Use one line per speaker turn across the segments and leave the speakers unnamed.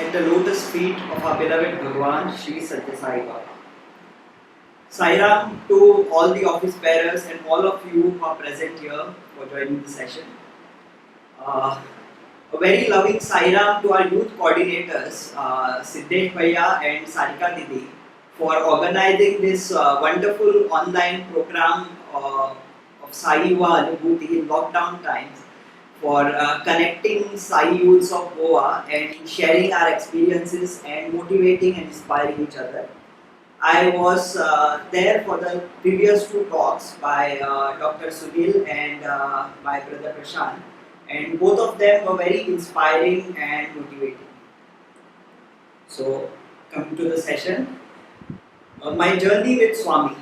at the lotus feet of our beloved Bhagwan, Sri Satya Sai Baba. Sai Ram to all the office bearers and all of you who are present here for joining the session. A very loving Sai Ram to our youth coordinators, Siddesh Bhaiya and Sarika Didi, for organizing this wonderful online program of Sai Yuva Anubhuti in lockdown times, for connecting Sai youths of Goa and sharing our experiences and motivating and inspiring each other. I was there for the previous two talks by Dr. Sunil and my brother Prashant, and both of them were very inspiring and motivating. So, coming to the session, my journey with Swami.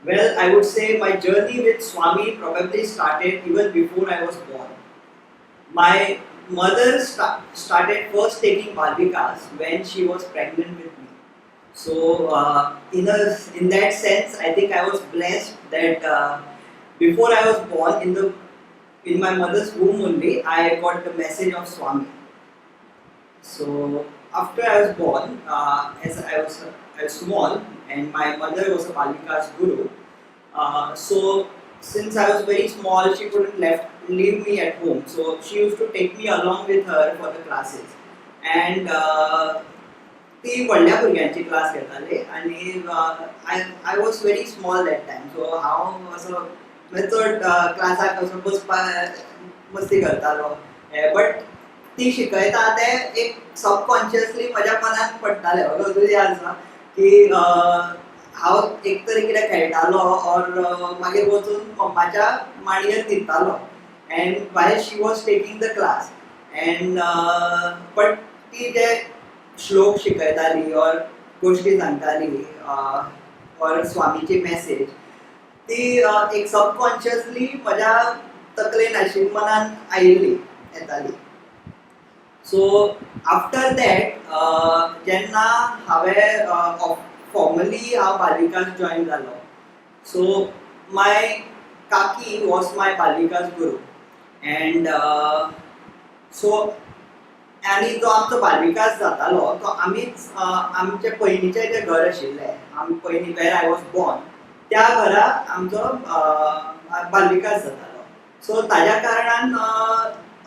Well, I would say my journey with Swami probably started even before I was born. My mother started first taking Balvikas when she was pregnant with me. So, in that sense, I think I was blessed that before I was born, in my mother's womb only, I got the message of Swami. So, after I was born, as I was small, and my mother was a Balvikas guru. So, since I was very small, she couldn't leave me at home. So, she used to take me along with her for the classes. And ती व्हडल्या भुरग्यांची class घेताली आनी I was very small that time, so हांव असो चड क्लासाक असो बसपाक मस्ती करतालो, बट ती शिकयता तें एक सबकॉन्शियसली म्हज्या मनान पडटालें. अजूनय आसा की हांव एक तरी कितें खेळटालो और मागीर वचून मम्माच्या मांडयेर न्हिदतालो and while she was taking the class and but ती जे श्लोक शिकयताली और गोष्टी सांगताली और स्वामीची मेसेज ती एक सबकॉन्शियसली म्हज्या तकलेन आशिल्ली, मनान आयिल्ली येताली. सो आफ्टर दॅट जेन्ना हांवें फॉर्मली हांव बालविकास जॉयन जालो, सो माय काकी वॉज माय बालविकास गुरू एंड सो आनी जो आमचो बालविकास जातालो तो आमीच आमचे पयलींचें जें घर आशिल्लें, आमी पयलीं वेर आय वॉज बॉर्न त्या घरा आमचो बालविकास जातालो. सो ताज्या कारणान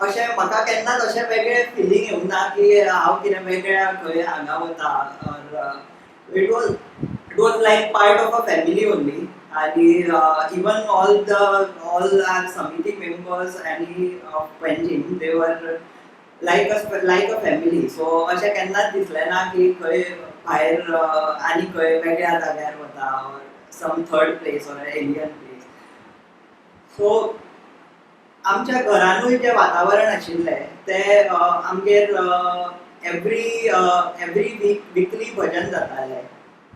अशें म्हाका केन्नाच अशें वेगळें फिलींग येवंक ना की हांव कितें वेगळ्या खंय हांगा वता. और it was like part of a family only. आनी इवन ऑल आर समिती मेंबर्स आनी ऑफ पेंजीम दे वर like a family. So अशें केन्नाच दिसलें ना की खंय भायर आनी खंय वेगळ्या जाग्यार वता or some third place or alien place. So आमच्या घरानूय जें वातावरण आशिल्लें तें आमगेर एवरी वीकली भजन जातालें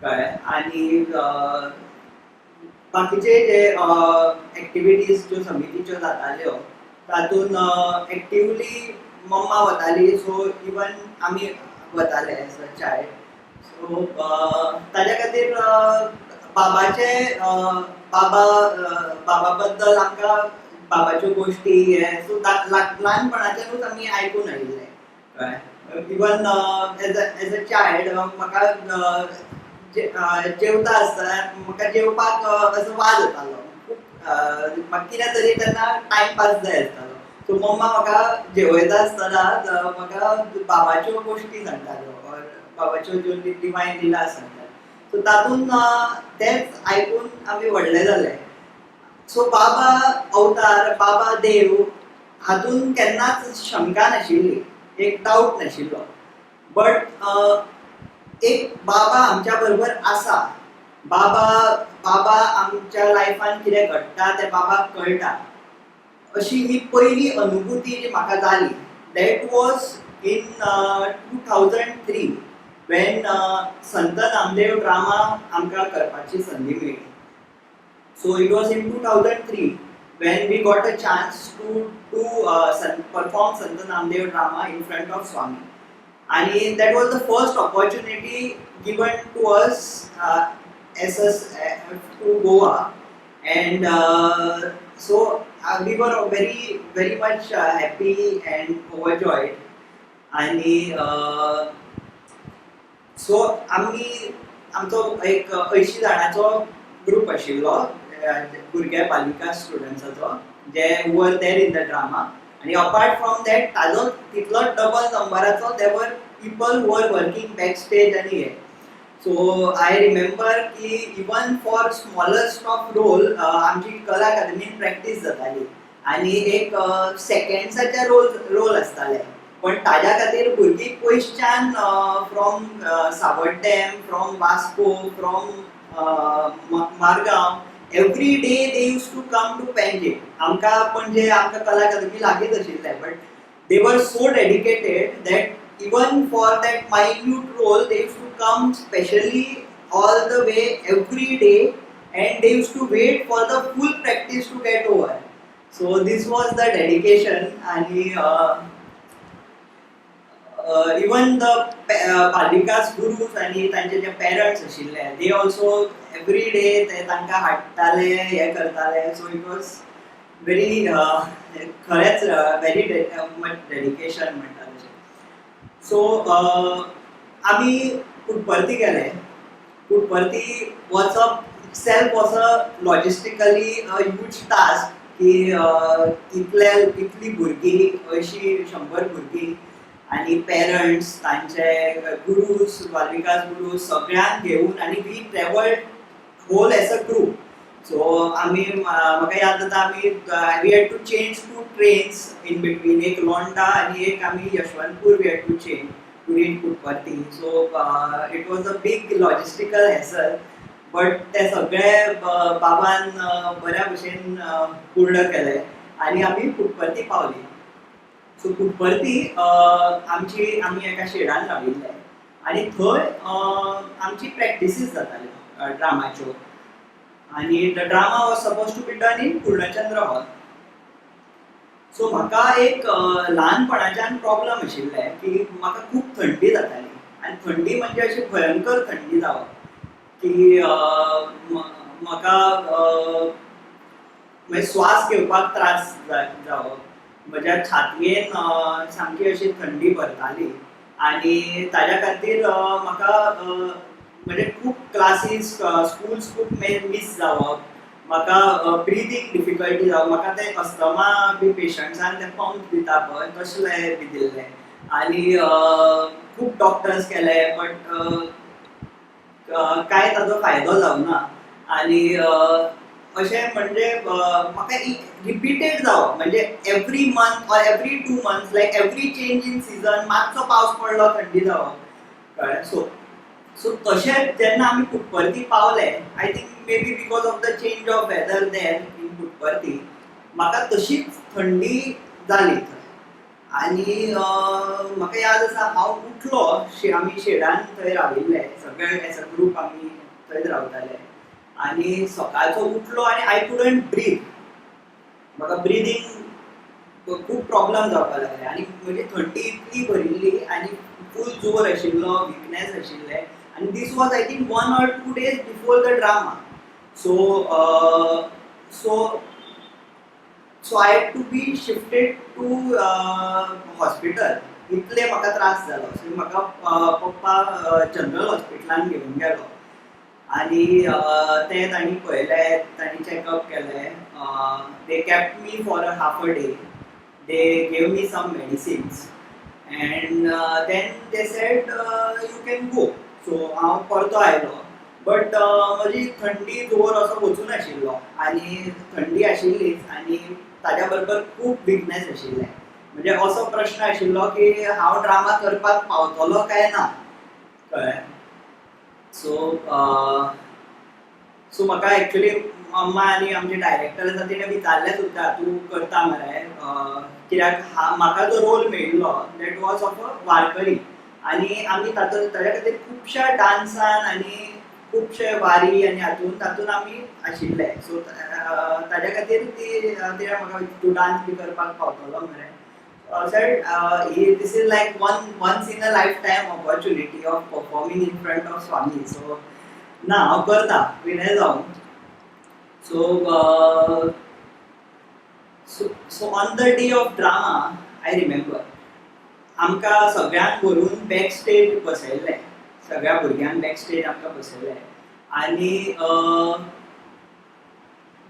कळ्ळें. आनी बाकीचे जे एक्टिविटीज ज्यो समितीच्यो जाताल्यो तातूंत एक्टिवली मम्मा वताली, सो इवन आमी वताले एज अ चायल्ड. सो ताज्या खातीर बाबा बद्दल आमकां बाबाच्यो गोश्टी हे सो ल्हानपणाच्यानूच आमी आयकून आयिल्ले कळ्ळें. इवन एज अ चायल्ड म्हाका जेवता आसतना म्हाका जेवपाक असो वाज येतालो खूब. म्हाका कितें तरी तेन्ना टायमपास जाय आसतालो. सो मम्मा म्हाका जेवयता आसतना म्हाका बाबाच्यो गोश्टी सांगताल्यो और बाबाच्यो ज्यो डिवायन लिला सांगताल्यो. सो तातूंत तेंच आयकून आमी व्हडले जाले. सो बाबा अवतार, बाबा देव हातूंत केन्नाच शंका नाशिल्ली, एक डावट नाशिल्लो. बट एक बाबा आमच्या बरोबर आसा, बाबा आमच्या लायफान कितें घडटा तें बाबाक कळटा, अशी ही पयली अनुभूती जी म्हाका जाली. That was in 2003 Wien Sant Namdev drama आमकां करपाची संदी मेळ्ळी. So it was in 2003 when we got a chance to perform Sant Namdev drama in front of Swami. आणि that was the first opportunity given to us to Goa. And so we were very much happy and overjoyed आणि so आमी आमचो एक 80 जाणांचो group आशिल्लो भुरगे बालिका स्टुडंट्साचो जे वर देर इन द ड्रामा आनी अपार्ट फ्रॉम दॅट ताजो तितलो double नंबराचो they were people were working back stage आनी हे सो आय रिमेंबर की इवन फॉर स्मॉलस्ट ऑफ रोल आमची कला अकादमीन प्रॅक्टीस जाताली आनी एक सेकंड्साचे रोल आसताले पण ताज्या खातीर भुरगीं पयसच्यान from Sanvordem from Vasco from Margao every day they use to come to Panaji आमकां पणजे आमकां कला अकादमी लागींच आशिल्लें बट दे वर so dedicated that even for that minute role they used to come specially all the way every day and they used to wait for the full practice to get over so this was the dedication and even the Palikas gurus आणि तांचे जे parents आशिल्ले they also every day ते तांकां हाडटाले हे करताले so it was very खरेंच very much dedication म्हणटा सो आमी पुटपर्ती गेले पुटपर्ती वचप self was a logistically huge task की इतली भुरगीं अशी 100 भुरगीं आनी पेरंट्स तांचे गुरूज बालिकास गुरूज सगळ्यांक घेवन आनी we travelled whole as a group so आमी म्हाका याद जाता आमी we had to change 2 trains in between एक लोंडा आनी एक आमी Yeshwantpur we had to change to reach Puttaparthi so it was a big logistical hassle but ते सगळे बाबान बऱ्या भशेन पूर्ण केले आनी आमी पुटपर्ती पावली सो पुटपर्ती आमी एका शेडान राविल्ले आनी थंय आमची प्रॅक्टिसीस जाताल्यो ड्रामाच्यो आणि the drama was suppose to be done in Purnachandra hall so म्हाका एक ल्हानपणाच्यान प्रॉब्लम आशिल्ले की म्हाका खूब थंडी जाताली आनी थंडी म्हणजे अशी भयंकर थंडी जावप की म्हाका श्वास घेवपाक त्रास जावप म्हज्या छातयेन सामकी अशी थंडी भरताली आनी ताज्या खातीर म्हाका म्हणजे खूब क्लासीस स्कूल्स खूब मिस जावप म्हाका ब्रिथींग डिफिकल्टी जावप म्हाका ते अस्थमा बी पेशंट्सांक ते पंप दिता पळय तसले बी दिल्ले आनी खूब डॉक्टर्स केले बट कांय ताजो फायदो जावना आनी अशें म्हणजे म्हाका एक रिपिटेड जावप म्हणजे every month or every 2 months like every change in season मातसो पावस पडलो थंडी जावप कळ्ळें सो तशेंच जेन्ना आमी पुटपर्ती पावले I think maybe because of the change of weather there in Puttaparthi म्हाका तशीच थंडी जाली थंय आनी म्हाका याद आसा हांव उठलो आमी शेडान थंय राविल्ले सगळे एज अ ग्रूप आमी थंयच रावताले आनी सकाळचो उठलो आनी आय कुडंट ब्रीथ म्हाका ब्रिथींग खूब प्रॉब्लम जावपाक लागले आनी म्हजी थंडी इतली भरिल्ली आनी फूल जोर आशिल्लो विकनेस आशिल्ले and this was I think 1 or 2 days before the drama so I had to be shifted to hospital इतले म्हाका त्रास जालो सो म्हाका पप्पा जनरल हॉस्पिटलान घेवन गेलो आनी ते तांणी पळयले तांणी चॅकअप केले they kept me for a half a day they gave me some medicines and then they said you can go so हांव परतो आयलो बट म्हजी थंडी जोर असो वचून आशिल्लो आनी थंडी आशिल्लीच आनी ताज्या बरोबर खूब विकनेस आशिल्लें म्हणजे असो प्रश्न आशिल्लो की हांव ड्रामा करपाक पावतलो काय ना कळ्ळें सो म्हाका एक्चुली मम्मा आनी आमचे डायरेक्टर आसा तिणें विचारलें सुद्दां तूं करता मरे कित्याक म्हाका जो रोल मेळिल्लो दॅट वॉज ऑफ अ वारकरी आनी आमी ताज्या खातीर खुबश्या डान्सान आनी खुबशे वारी आनी तातूंत आमी आशिल्ले सो ताज्या खातीर तिणें म्हाका तूं डान्स बी करपाक पावतलो मरे this is like once in a lifetime opportunity of performing in front of Swami so ना हांव करता विनय जावन so on the day of drama I remember आमकां सगळ्यांक व्हरून बॅक स्टेज बसयल्ले, सगळ्या भुरग्यांक बॅक स्टेज आमकां बसयल्ले आनी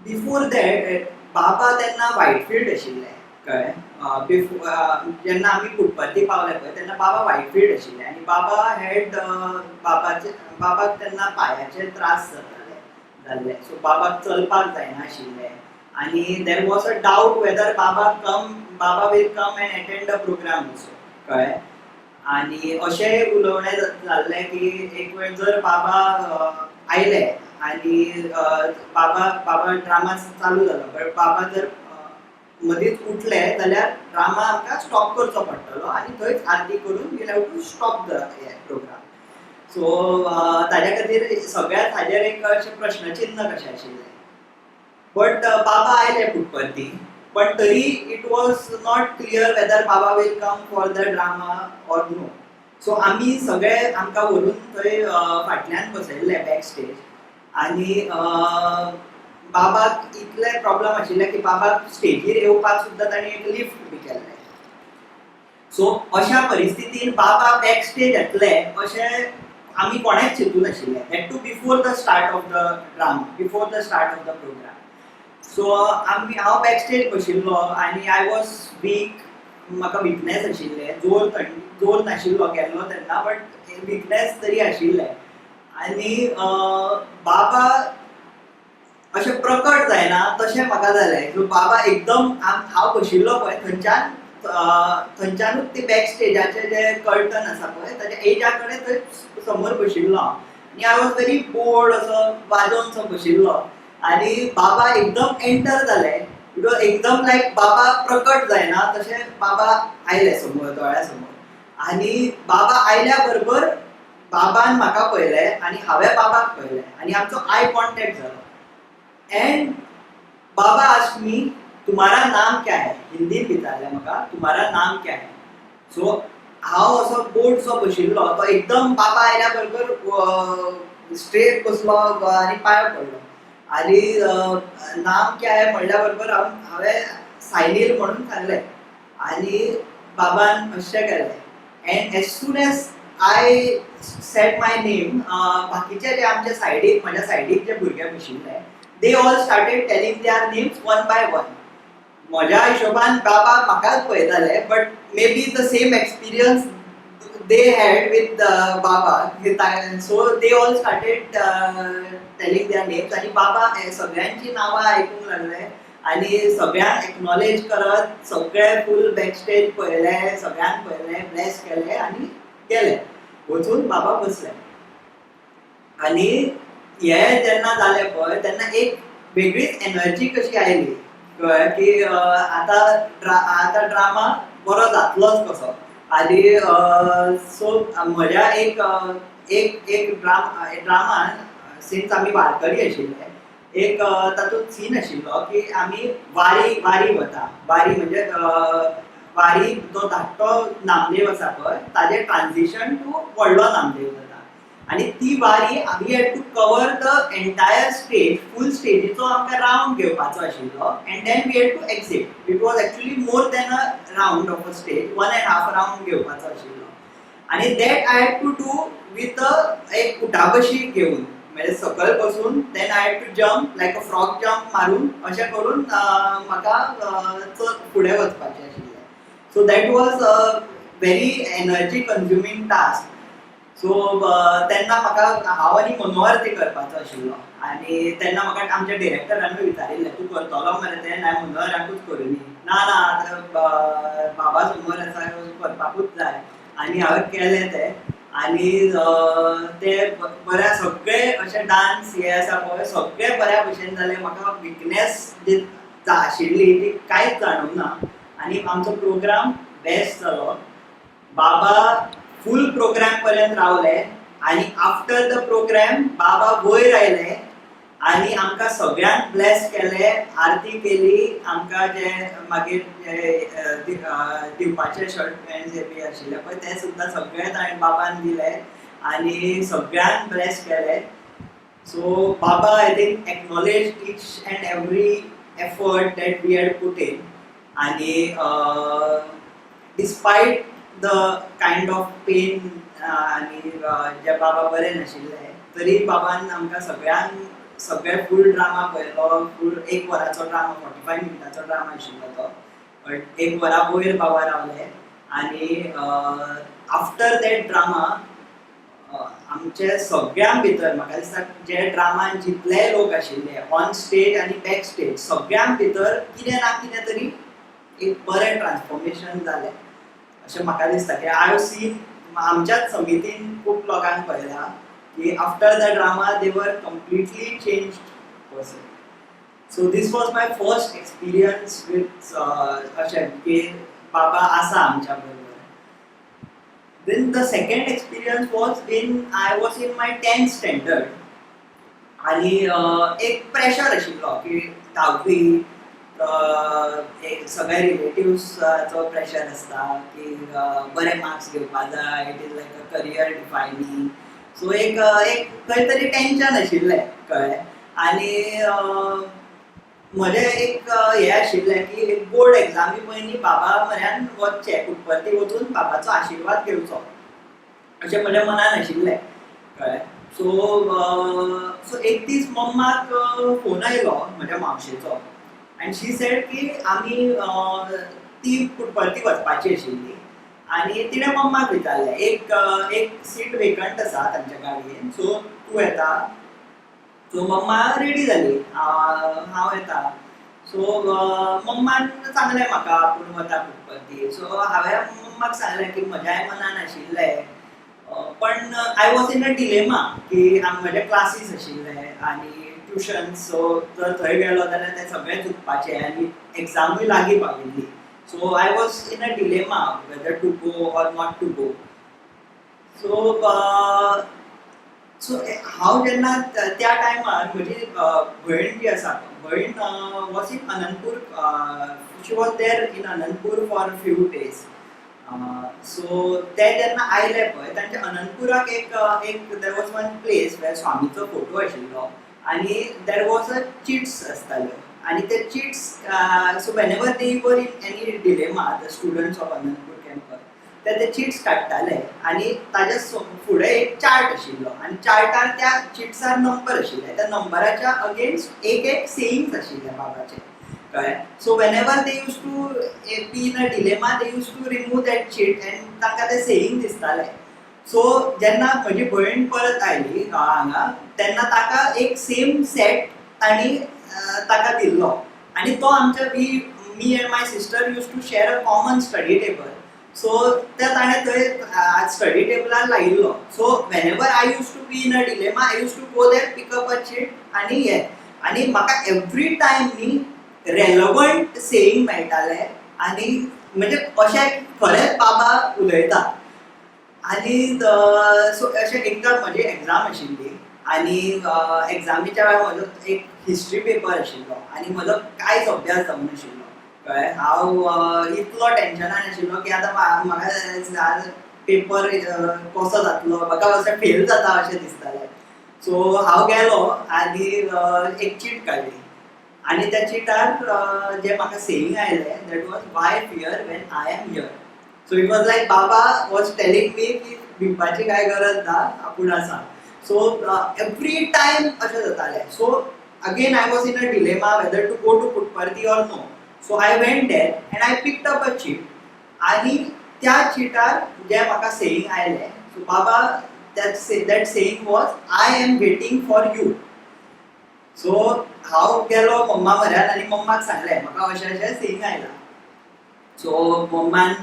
बिफोर दॅट बाबा तेन्ना वायटफिल्ड आशिल्ले कळ्ळें. जेन्ना आमी पुटपर्ती पावले पळय तेन्ना बाबा वायटफिल्ड आशिल्ले आनी बाबा हॅड बाबाक तेन्ना पांयाचे त्रास जाल्ले, सो बाबाक चलपाक जायनाशिल्लें आनी there was a doubt whether Baba will come and attend the programme also कळ्ळें. आनी अशेंय उलोवणें जाल्लें की एक वेळ जर बाबा आयले आनी बाबा ड्रामा चालू जालो बट बाबा जर मदींच उठले जाल्यार ड्रामा आमकां स्टॉप करचो पडटलो आनी थंयच आरती करून will have to stop the programme. So ताज्या खातीर सगळ्यात हाजेर एक अशें प्रश्नचिन्ह कशें आशिल्लें. बट बाबा आयले पुटपर्ती बट तरी it was not clear whether Baba will come for the drama or no. So आमी सगळे आमकां व्हरून थंय फाटल्यान बसयल्ले बॅक स्टेज आनी बाबाक इतले प्रॉब्लम आशिल्ले की बाबाक स्टेजीर येवपाक सुद्दां ताणी एक लिफ्ट बी केल्लें. सो अशा परिस्थितीन बाबा बॅक स्टेज येतले अशें आमी कोणेच चिंतूं नाशिल्ले, that too before the start of the drama, before the start of the programme. So हांव बॅक स्टेज बशिल्लो आनी आय वॉज वीक, म्हाका विकनेस आशिल्लें, जोर नाशिल्लो गेल्लो तेन्ना बट विकनेस तरी आशिल्लें आनी बाबा अशें प्रकट जायना तशें म्हाका जालें. सो बाबा एकदम हांव बशिल्लो पळय थंयच्यानूच ते बॅक स्टेजाचें जें कर्टन आसा पळय ताच्या एजा कडेन थंय समोर बशिल्लो हांव आनी आय वॉज व्हेरी बोर्ड असो वाजोवन सो बशिल्लो आनी बाबा एकदम एंटर जाले. एकदम लायक बाबा प्रकट जायना तशें बाबा आयले समोर दोळ्या समोर आनी बाबा आयल्या बरोबर बाबान म्हाका पळयलें आनी हांवें बाबाक पळयलें आनी आमचो आय कॉन्टॅक्ट जालो. एंड बाबा आस्क्ड मी तुम्हारा नाम क्या है, हिंदीन विचारलें म्हाका तुम्हारा नाम क्या है. सो हांव असो बोर्ड सो बशिल्लो तो एकदम बाबा आयल्या बरोबर स्ट्रेट बसलो आनी पांयां पडलो आनी नाम क्या है म्हणल्या बरोबर हांवें सायनील म्हणून सांगलें आनी बाबान अशें केलें. End as soon as I said my name बाकीचे जे आमच्या सायडीक म्हज्या सायडीक जे भुरगे बशिल्ले they all started telling their names one by one. म्हज्या हिशोबान बाबा म्हाकाच पळयताले but may be the same experience they had with Baba. So they all started telling their names आणि बाबा सगळ्यांची नांवां आयकूंक लागले आनी सगळ्यांक एक्नॉलेज करत सगळे फूल बॅक स्टेज पळयले, सगळ्यांक पळयले, ब्लेस केले आनी गेले. वचून बाबा बसले आनी हे जेन्ना जालें पळय तेन्ना एक वेगळीच एनर्जी कशी आयली की आतां ड्रामा बरो जातलोच कसो. आनी सो म्हज्या एक ड्रामान सिन्स आमी वारकरी आशिल्ले एक तातूंत सीन आशिल्लो की आमी वारी वता. वारी म्हणजे वारी जो धाकटो नामदेव आसा पळय ताजें ट्रान्जिशन टू व्हडलो नामदेव जाता आनी ती वारी आमी had to cover the entire stage, full स्टेजीचो आमकां रावंड घेवपाचो आशिल्लो and then we had to exit. It was actually more than a round of a stage, 1.5 round घेवपाचो आशिल्लो आनी that I had to do with एक उठाबशी घेवन म्हणजे सकयल बसून then I had to jump like a frog jump मारून अशें करून म्हाका फुडें वचपाचें आशिल्लें. So that was a very energy consuming task. So तेन्ना म्हाका हांव आनी मनोहर ते करपाचो आशिल्लो आनी तेन्ना म्हाका आमच्या डिरेक्टरानूय विचारिल्लें तूं करतलो मरे तें ना मनोहराकूच करुनी. ना बाबा समोर आसा करपाकूच जाय आनी हांवें केलें तें आनी ते बऱ्या सगळे अशे डान्स हे आसा पळय सगळे बऱ्या भशेन जाले. म्हाका विकनेस जी आशिल्ली ती कांयच जाणवना आनी आमचो प्रोग्राम बेस्ट जालो. बाबा फूल प्रोग्राम पर्यंत रावले आनी आफ्टर द प्रोग्राम बाबा वयर आयले आनी आमकां सगळ्यांक ब्लेस केले, आरती केली. आमकां जे मागीर दिवपाचे शर्ट पॅन्ट जे बी आशिल्ले पळय ते सुद्दां सगळे ताणें बाबान दिले आनी सगळ्यांक ब्लेस केले. So Baba I think acknowledge each and every effort that we had put in आनी despite the kind of pain आनी जे बाबा बरे नाशिल्ले तरी बाबान आमकां सगळे फूल ड्रामा पळयलो. फूल 1 वराचो ड्रामा, 45 मिनटाचो ड्रामा आशिल्लो तो. बट 1 वरा वयर बाबा रावले आनी आफ्टर दॅट ड्रामा आमचे सगळ्यां भितर म्हाका दिसता जे ड्रामान जितले लोक आशिल्ले ऑन स्टेज आनी बॅक स्टेज सगळ्यां भितर कितें ना कितें तरी एक बरें ट्रान्सफॉर्मेशन जालें अशें म्हाका दिसता. की आय हॅव सीन आमच्याच समितीन खूब लोकांक पळयलां की after the drama they were completely changed person. So this was my first experience with अशें की बाबा आसा आमच्या बरोबर. Then the second experience was when I was in my 10th standard. आणि एक प्रेशर आशिल्लो की 10वी सगळे रिलेटिव्सचो प्रेशर आसता की बरे मार्क्स घेवपाक जाय. It is like a career defining. So एक खंय तरी टेन्शन आशिल्लें कळ्ळें. आनी म्हजें एक हें आशिल्लें की एक बोर्ड एग्जामी पयलीं बाबा म्हऱ्यान वचचें पुटपर्ती वचून बाबाचो आशिर्वाद घेवचो अशें म्हज्या मनान आशिल्लें कळ्ळें. सो एक दीस मम्माक फोन आयलो म्हज्या मावशेचो आनी शी सेड की आमी ती पुटपर्ती वचपाची आशिल्ली आनी तिणें मम्माक विचारलें एक सीट वेकंट आसा तांच्या गाडयेन सो तूं येता. सो मम्मा रेडी जाली हांव येता. सो मम्मान सांगलें म्हाका आपूण वता पुटपर्ती. सो हांवें मम्माक सांगलें की म्हज्याय मनान आशिल्लें पण I was in a dilemma की म्हजे क्लासीस आशिल्ले आनी ट्युशन्स. सो जर थंय गेलो जाल्यार तें सगळें चुकपाचें आनी एक्झामूय लागीं पाविल्ली. So I was in a dilemma whether to go or not to go. So हांव जेन्ना त्या टायमार म्हजी भयण जी आसा भयण was in Anantapur. She was there in Anantapur for few days. So ते जेन्ना आयले पळय तांच्या अनंतपुराक एक there was one place where स्वामीचो फोटो आशिल्लो आनी देर वॉज अ चिट्स आसताल्यो आनी ते chits so whenever they were in any dilemma the students of Anantapur campus ते चिट्स काडटाले आनी ताज्या फुडें एक चार्ट आशिल्लो आनी चार्टार त्या चिट्सार नंबर आशिल्ले. त्या नंबराच्या अगेन्स्ट एक सेयिंग्स आशिल्ले बाबाचे कळ्ळें. So whenever they use to be in a dilemma they use to remove that chit and तांकां ते सेयिंग दिसताले. सो जेन्ना म्हजी भयण परत आयली हांगा तेन्ना ताका एक सेम सेट तांणी ताका दिल्लो आनी तो आमच्या me and my sister use to share a common study table. So ते ताणें थंय स्टडी टेबलार लायिल्लो. So whenever I use to be in a dilemma I use to go there pick up a chit आनी हें आनी म्हाका every time न्ही रेलवंट सेयिंग मेळटाले आनी म्हणजे अशें खरेंच बाबा उलयता. आनी सो अशें एकदां म्हजी एग्जाम आशिल्ली आनी एग्जामीच्या वेळार म्हजो एक हिस्ट्री पेपर आशिल्लो आनी म्हजो कांयच अभ्यास जावनाशिल्लो कळ्ळें. हांव इतलो टेन्शनान आशिल्लो की आतां म्हाका पेपर कसो जातलो म्हाका अशें फेल जाता अशें दिसतालें. सो हांव गेलो आनी एक चीट काडली आनी त्या चिटार जे म्हाका सेयिंग आयलें that was Y fear when I am here. So it was लायक बाबा वॉज टेलिंग मी की भिवपाची कांय गरज ना आपूण आसा. सो एवरी टायम अशें जातालें. So again I was in a dilemma whether to go to Puttaparthi or no. So I went there and I picked up a chit आनी त्या चिटार जे म्हाका सेयिंग आयलें so Baba that saying was I am waiting for you. So हांव गेलो mamma म्हऱ्यान आनी मम्माक सांगलें म्हाका अशें सेयिंग आयलां. सो मम्मान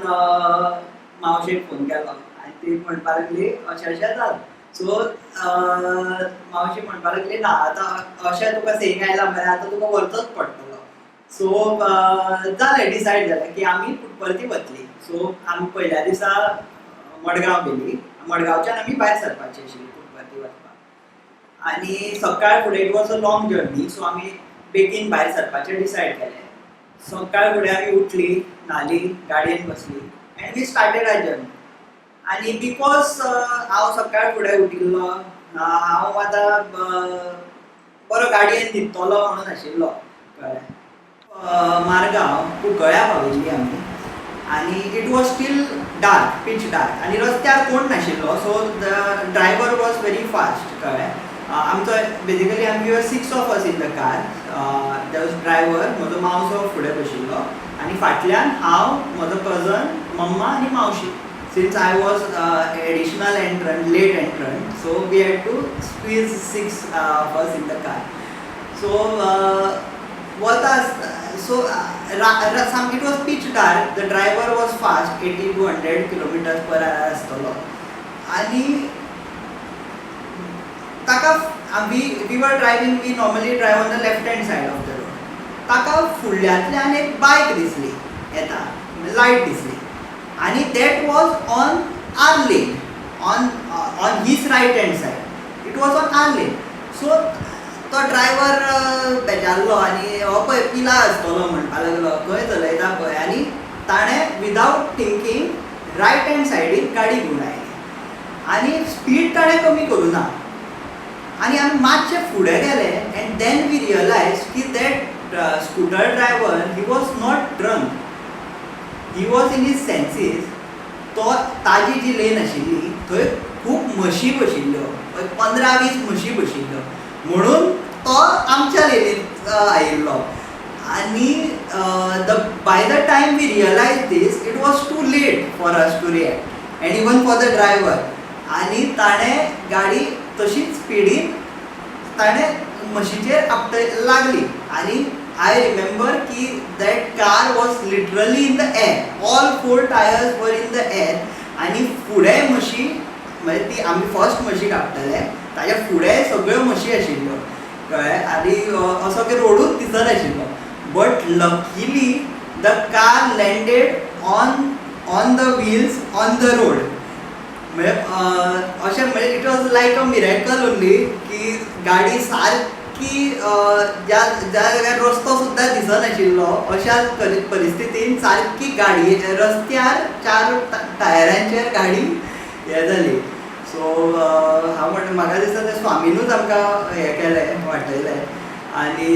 मावशेक फोन केलो आनी ती म्हणपाक लागली अशें जालां. सो मावशी म्हणपाक लागली ना आतां अशें तुका सेयिंग आयलां मरे आतां तुका व्हरचोच पडटलो. सो जालें डिसायड जालें की आमी पुटपर्ती वतली. सो आमी पयल्या दिसा मडगांव गेली. मडगांवच्यान आमी भायर सरपाची आशिल्ली पुटपर्ती वचपाक आनी सकाळ फुडें it was a long journey. So आमी बेगीन भायर सरपाचें डिसायड केलें. सकाळ फुडें आमी उठली न्हाली गाडयेन बसली and we started our journey. आनी बिकॉज हांव सकाळ फुडें उठिल्लो हांव आतां बरो गाडयेन न्हिदतलो म्हणून आशिल्लो कळ्ळें. मारगांव कुंकळ्या पाविल्लीं आमी आनी it was steel dark, pitch dark, आनी रस्त्यार कोण नाशिल्लो, so the driver was very fast, कळ्ळें. आमचो बेजिकली आमी वर 6 of us in the car. Driver, म्हजो मावसो फुडें बशिल्लो, आनी फाटल्यान हांव, म्हजो कजन, मम्मा आनी मावशी. Since I was additional entrant, late entrant, so we had to squeeze 6 of us in the car. So it was pitch dark. The driver was fast, 80 to 100 kilometers per hour आसतलो, आनी ताका we were driving, we normally drive on the left hand side of the road. ताका फुडल्यांतल्यान एक बायक दिसली येता, light दिसली, आणि that was on our lane, on his right hand side. It was on our lane. So तो driver बेजारलो, आनी हो पळय पिला आसतलो म्हणपा लागलो, खंय चलयता पळय, आनी ताणें विदावट थिंकींग रायट हँड सायडीक गाडी घेवन आयली, आनी स्पीड ताणें कमी करूं ना, आनी आमी मातशे फुडें गेले. एंड देन वी रियलायज की that scooter driver, he was not drunk, he was in his senses. तो ताजी जी लेन आशिल्ली थंय खूब म्हशी बशिल्ल्यो, 15-20 म्हशी बशिल्ल्यो, म्हणून तो आमच्या लेनीत आयिल्लो. आनी by the time we realise this, it was too late for us to react, and even for the driver. आनी ताणें गाडी तशीच स्पिडीन ताणें म्हशीचेर लागली. आनी I remember ki that car was literally in the air. All 4 tires were in the air. आणि फुडें म्हशी, म्हणजे ती आमी फर्स्ट म्हशी कापताले, ताच्या फुडें सगळ्यो म्हशी आशिल्ल्यो, कळ्ळें. आनी असो की रोडूच दिसनाशिल्लो. But luckily the car landed on the wheels on the road. म्हणजे अशें, म्हणजे it was like a miracle only की गाडी की ज्या जाग्यार रस्तो सुद्दां दिसनाशिल्लो, अशा परिस्थितीन सारकी गाडी रस्त्यार 4 टायरांचेर गाडी हे जाली. सो हांव म्हणटा म्हाका दिसता ते स्वामीनूच आमकां हें केलें, वाटयलें. आनी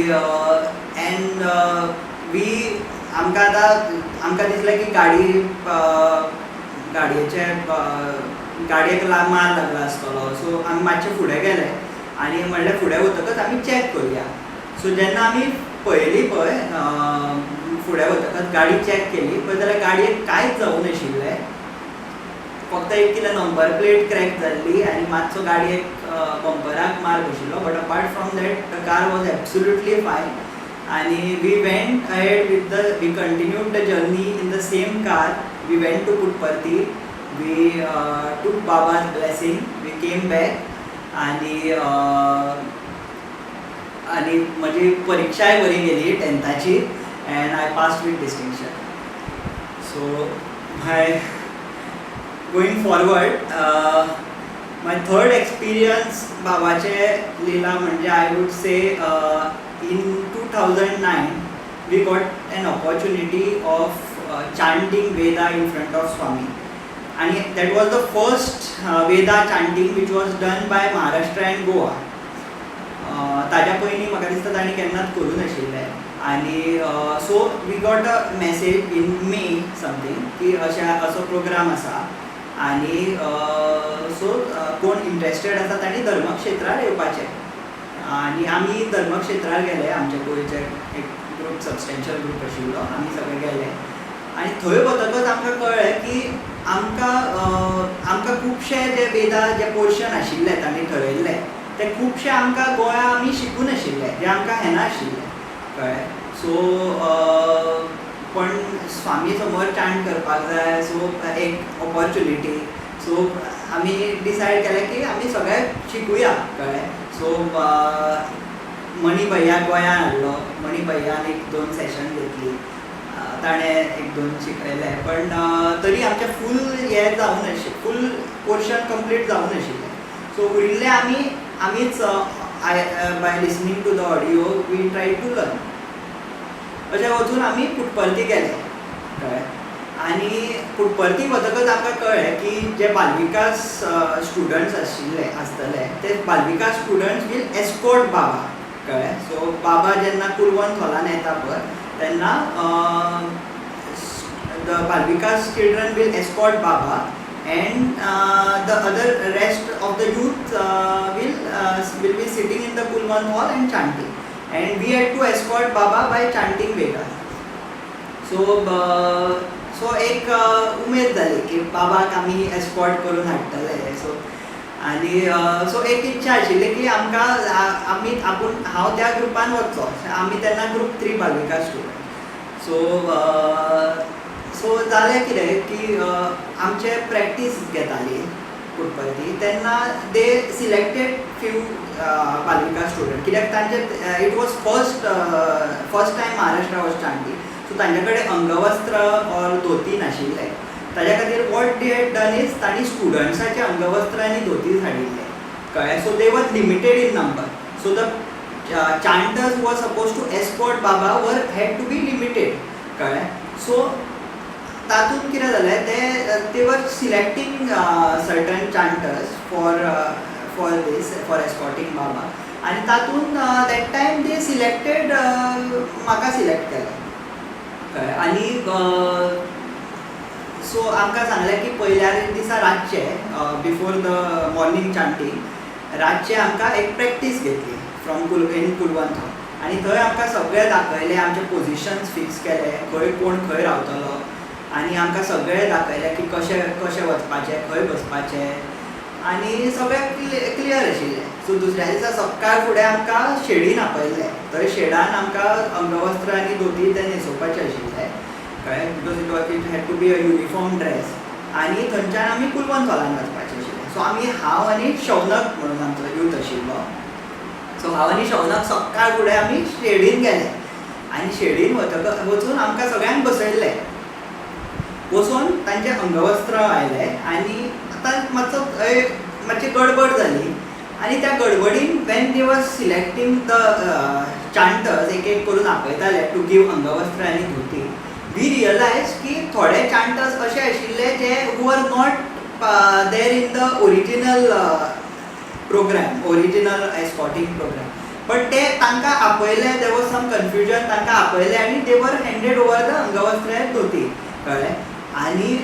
एंड आमकां दिसलें की गाडयेक मार लागला आसतलो. सो आमी मातशे फुडें गेले, आनी म्हणलें फुडें वतकच आमी चॅक करुया. सो जेन्ना आमी पळयली पळय, फुडें वतकच गाडी चॅक केली पळय, जाल्यार गाडयेक कांयच जावं नाशिल्लें. फक्त एक कितें नंबर प्लेट क्रॅक जाल्ली, आनी मातसो गाडयेक बंपराक मार बशिल्लो. But apart from that the car was absolutely fine. आनी we went ahead we continued the journey in the same car. We went to Puttaparthi. We took Baba's blessing. We came back. आनी म्हजी परिक्षाय बरी गेली 10th and I passed with distinction. So going forward, my third experience बाबाचे लिला म्हणजे I would say in 2009 we got an opportunity of chanting Veda in front of Swami. आणि that was the first Veda chanting which was done by Maharashtra and Goa. ताज्या पयलीं म्हाका दिसता ताणी केन्नाच करूं नाशिल्लें. आनी so we got a message in May something की असो प्रोग्राम आसा, आनी सो कोण इंट्रस्टेड आसा ताणी धर्मक्षेत्रार येवपाचें. आनी आमी धर्मक्षेत्रार गेले. आमचे गोंयचे एक ग्रूप, सबस्टेन्शियल ग्रूप आशिल्लो. आमी सगळे गेले, आनी थंय वतकच आमकां कळ्ळें की आमकां खुबशे जे वेदा जे पोर्शन आशिल्ले तांणी ठरयल्ले, ते खुबशे आमकां गोंया आमी शिकूं नाशिल्ले, जे आमकां हेना आशिल्ले, कळ्ळें. सो पण स्वामी समोर चांट करपाक जाय, सो एक ऑपॉर्च्युनिटी. सो आमी डिसायड केलें की आमी सगळे शिकुया, कळ्ळें. सो मणी भैया गोंयांत हाडलो. मणी भैयान 1-2 सेशन घेतली, ताणें 1-2 शिकयलें. पण तरी आमचें फूल हें जावं नाशिल्लें, फूल पोर्शन कंप्लीट जावं नाशिल्लें. सो उरिल्लें आमीच by listening to the audio we try to learn. अशें वचून आमी पुटपर्ती गेले, कळ्ळें. आनी पुटपर्ती वतकच आमकां कळ्ळें की जे बालविकास स्टुडंट्स आसतले ते बालविकास स्टुडंट्स वील एस्कॉर्ट बाबा, कळ्ळें. सो बाबा जेन्ना कुरवंत हॉलान येता पळय तेन्ना the Balvikas children will escort Baba, and the other rest of the youth will be sitting in the Kulwant hall and chanting. And we had to escort Baba by chanting Vedas. So एक उमेद जाली की बाबाक आमी escort करून हाडटले. So आनी so एक इच्छा आशिल्ली की हांव त्या ग्रुपान वचचो. आमी तेन्ना ग्रुप 3 बालविका स्टुडंट. सो जालें कितें की आमचे प्रॅक्टीस घेताली पुटपर्ती, तेन्ना दे सिलेक्टेड फ्यू बालविका स्टुडंट, कित्याक तांचे it was first time Maharashtra was चांटी. सो तांचे कडेन अंगवस्त्र और धोती नाशिल्ले. ताज्या खातीर what they had done is तांणी स्टुडंट्साचे अंगवस्त्र आनी धोतीज हाडिल्ले, कळ्ळें. सो दे वर limited in number. So the chanters who were supposed to escort Baba had to be limited, कळ्ळें. सो तातूंत कितें जालें, they were selecting certain chanters for escorting Baba, आनी तातूंत that time they selected म्हाका सिलेक्ट केलो, कळ्ळें. आनी सो आमकां सांगलें की पयल्या दिसा रातचे बिफोर द मॉर्निंग चांटिंग रातचे आमकां एक प्रॅक्टीस घेतली फ्रॉम कुलवंत हॉल. आनी थंय आमकां सगळें दाखयलें, आमचे पोजिशन्स फिक्स केले, कोण खंय रावतलो, आनी आमकां सगळें दाखयलें की कशें वचपाचें, खंय बसपाचें, आनी सगळें क्लियर आशिल्लें. सो दुसऱ्या दिसा सकाळ फुडें आमकां शेडीन आपयल्लें. थंय शेडान आमकां अंगवस्त्र आनी धोती ते न्हेसोवपाचें आशिल्लें, कळ्ळें. Because it had to be a uniform dress. आनी थंयच्यान आमी कुलवंत हॉलान वचपाचें आशिल्लें. सो हांव आनी शौनक म्हणून आमचो यूथ आशिल्लो. सो हांव आनी शौनक सकाळ फुडें आमी शेडीन गेले, आनी शेडीन वचून आमकां सगळ्यांक बसयल्लें. बसून तांचे अंगवस्त्र आयले, आनी आतां मातशी गडबड जाली. आनी त्या गडबडीन वेन दे वर सिलेक्टींग द चांटर्स, एक करून आपयताले टू गीव अंगवस्त्र आनी धोती, वी रियलायज की थोडे चांटर्स अशे आशिल्ले जे who are not there in the original programme, original escorting programme. But ते तांकां आपयले, देर वॉज सम कन्फ्युजन, तांकां आपयले आनी दे वर हँडेड ओवर द अंगवस्त्र एंड धोती, कळ्ळें. आनी